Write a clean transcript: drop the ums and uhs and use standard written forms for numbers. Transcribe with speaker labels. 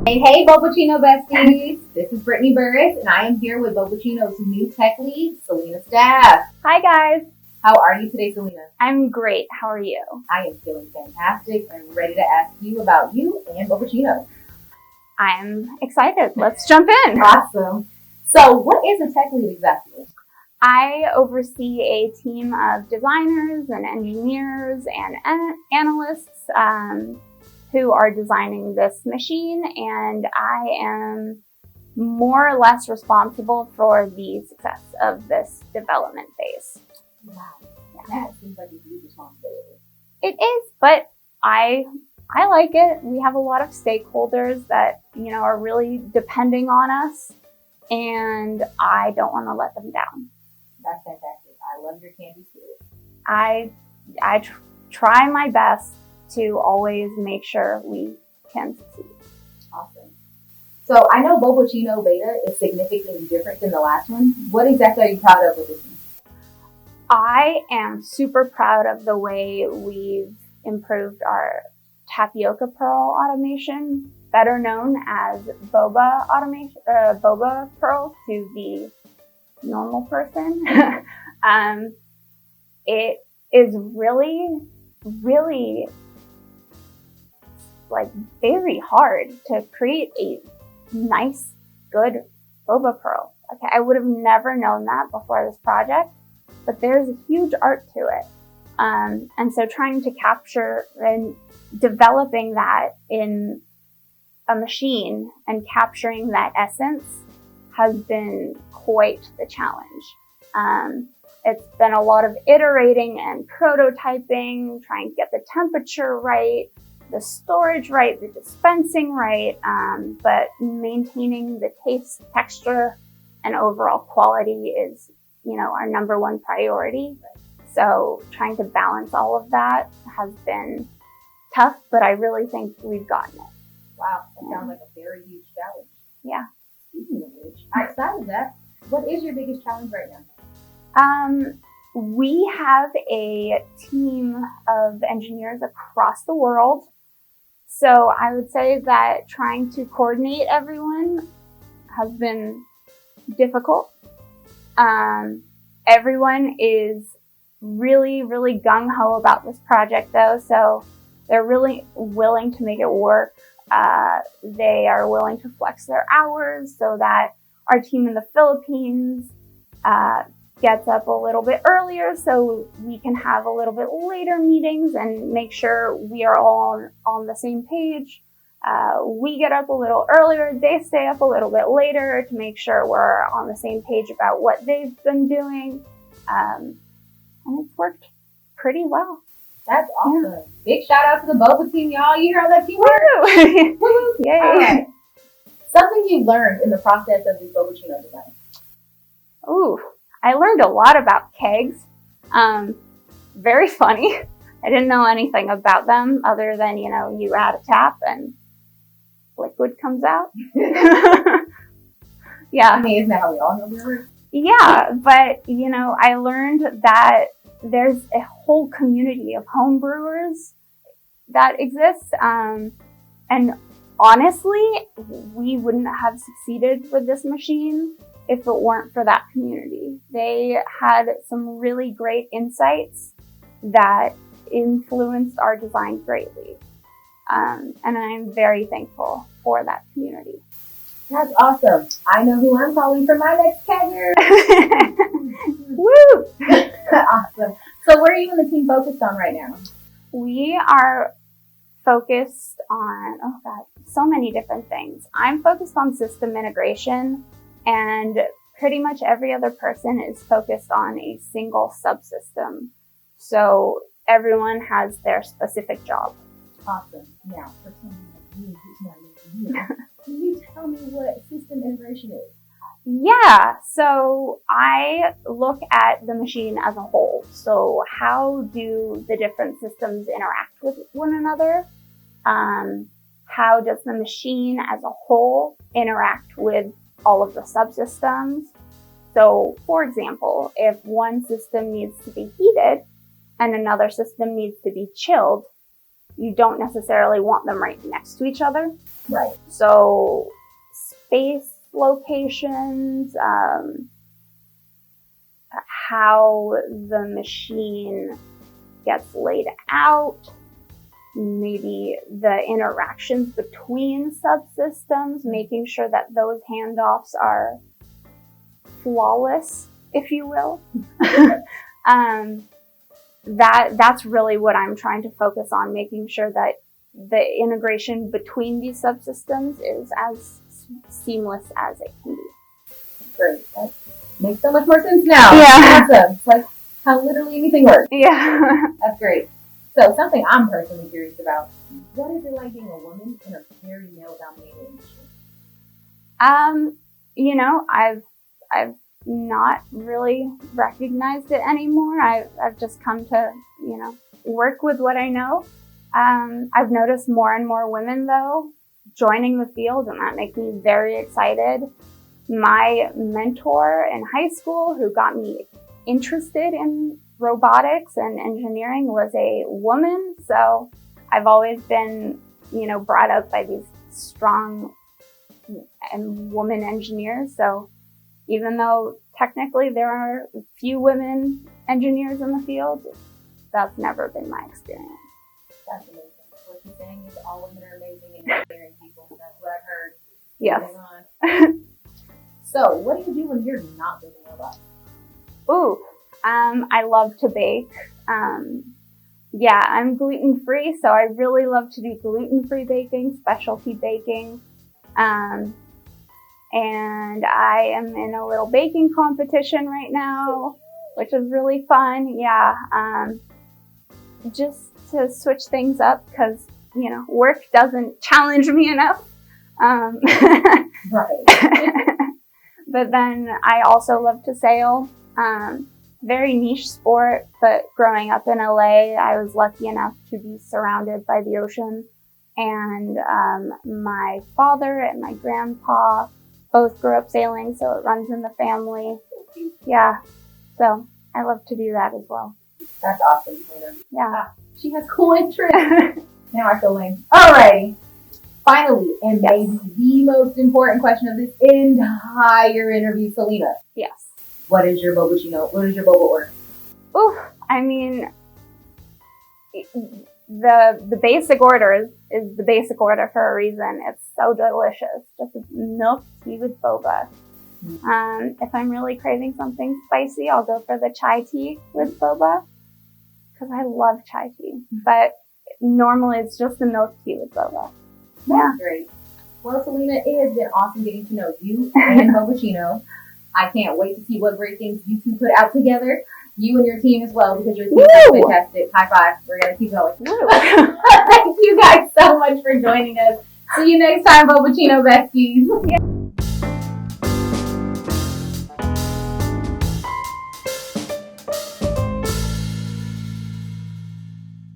Speaker 1: Hey, Bobuccino besties! This is Brittany Burris, and I am here with Bobuccino's new tech lead, Celena Staff.
Speaker 2: Hi, guys.
Speaker 1: How are you today, Celena?
Speaker 2: I'm great. How are you?
Speaker 1: I am feeling fantastic and ready to ask you about you and Bobuccino.
Speaker 2: I'm excited. Let's jump in.
Speaker 1: Awesome. So, what is a tech lead exactly?
Speaker 2: I oversee a team of designers and engineers and analysts who are designing this machine, and I am more or less responsible for the success of this development phase.
Speaker 1: Wow, that seems like a huge responsibility.
Speaker 2: It is, but I like it. We have a lot of stakeholders that, are really depending on us, and I don't want to let them down.
Speaker 1: That's fantastic. I love your candy spirit.
Speaker 2: I try my best to always make sure we can succeed.
Speaker 1: Awesome. So I know Bobuccino Beta is significantly different than the last one. What exactly are you proud of with this one?
Speaker 2: I am super proud of the way we've improved our tapioca pearl automation, better known as Boba automation, Boba pearls to the normal person. It is really very hard to create a nice, good Boba pearl. Okay, I would have never known that before this project, but there's a huge art to it. And so trying to capture and developing that in a machine and capturing that essence has been quite the challenge. It's been a lot of iterating and prototyping, trying to get the temperature right, the storage right, the dispensing right, but maintaining the taste, texture, and overall quality is, our number one priority. So trying to balance all of that has been tough, but I really think we've gotten it.
Speaker 1: Wow, that sounds like a very huge challenge.
Speaker 2: Yeah.
Speaker 1: Speaking of which, outside of that, what is your biggest challenge right now?
Speaker 2: We have a team of engineers across the world. So I would say that trying to coordinate everyone has been difficult. Everyone is really gung-ho about this project though, so they're really willing to make it work. They are willing to flex their hours so that our team in the Philippines gets up a little bit earlier so we can have a little bit later meetings and make sure we are all on the same page. We get up a little earlier, they stay up a little bit later to make sure we're on the same page about what they've been doing. And it's worked pretty well.
Speaker 1: That's awesome. Yeah. Big shout out to the Boba team, y'all. You hear all that teamwork?
Speaker 2: Woo! Yay.
Speaker 1: All right. Something you learned in the process of this Bobuccino design.
Speaker 2: Ooh, I learned a lot about kegs. Very funny. I didn't know anything about them other than, you add a tap and liquid comes out. Yeah.
Speaker 1: I mean, isn't that how we all know they work?
Speaker 2: Yeah, but, I learned that there's a whole community of home brewers that exists. And honestly, we wouldn't have succeeded with this machine if it weren't for that community. They had some really great insights that influenced our design greatly. And I'm very thankful for that community.
Speaker 1: That's awesome. I know who I'm calling for my next kegger.
Speaker 2: Woo!
Speaker 1: Awesome. So where are you and the team focused on right now?
Speaker 2: We are focused on, so many different things. I'm focused on system integration, and pretty much every other person is focused on a single subsystem. So everyone has their specific job.
Speaker 1: Awesome. Now, for someone like me who's not listening, can you tell me what system integration is?
Speaker 2: Yeah, so I look at the machine as a whole. So how do the different systems interact with one another? How does the machine as a whole interact with all of the subsystems? So, for example, if one system needs to be heated and another system needs to be chilled, you don't necessarily want them right next to each other.
Speaker 1: Right.
Speaker 2: So space, locations, how the machine gets laid out, maybe the interactions between subsystems, making sure that those handoffs are flawless, if you will. That's really what I'm trying to focus on, making sure that the integration between these subsystems is as seamless as it can be.
Speaker 1: Great. That makes so much more sense now.
Speaker 2: Yeah.
Speaker 1: Awesome. It's like how literally anything works.
Speaker 2: Yeah.
Speaker 1: That's great. So something I'm personally curious about, what is it like being a woman in a very male-dominated industry?
Speaker 2: I've not really recognized it anymore. I've just come to, work with what I know. I've noticed more and more women, though, joining the field, and that makes me very excited. My mentor in high school, who got me interested in robotics and engineering, was a woman. So I've always been, brought up by these strong and woman engineers. So even though technically there are few women engineers in the field, that's never been my experience.
Speaker 1: That's amazing. What you're saying is all women are amazing and engineering people. That's what I've heard.
Speaker 2: Yes.
Speaker 1: So, what do you do when you're not building robots?
Speaker 2: Ooh, I love to bake. I'm gluten-free, so I really love to do gluten-free baking, specialty baking. And I am in a little baking competition right now, which is really fun. Yeah. Just to switch things up because, work doesn't challenge me enough.
Speaker 1: Right.
Speaker 2: But then I also love to sail. Very niche sport, but growing up in LA, I was lucky enough to be surrounded by the ocean. And my father and my grandpa both grew up sailing, so it runs in the family. Yeah, so I love to do that as well.
Speaker 1: That's awesome, Celena.
Speaker 2: Yeah.
Speaker 1: She has cool interests. Now I feel lame. Alrighty. Finally, and maybe the most important question of this entire interview, Celena.
Speaker 2: Yes.
Speaker 1: What is your boba chino? What is your boba order?
Speaker 2: Ooh, I mean, the basic order is the basic order for a reason. It's so delicious. Just milk tea with boba. If I'm really craving something spicy, I'll go for the chai tea with boba because I love chai tea. But normally it's just the milk tea with boba. Yeah.
Speaker 1: Great. Well, Celena, it has been awesome getting to know you and Boba Chino. I can't wait to see what great things you two put out together. You and your team as well, because your team is fantastic. High five. We're going to keep going. Thank you guys so much for joining us. See you next time, Boba Chino besties. Yeah.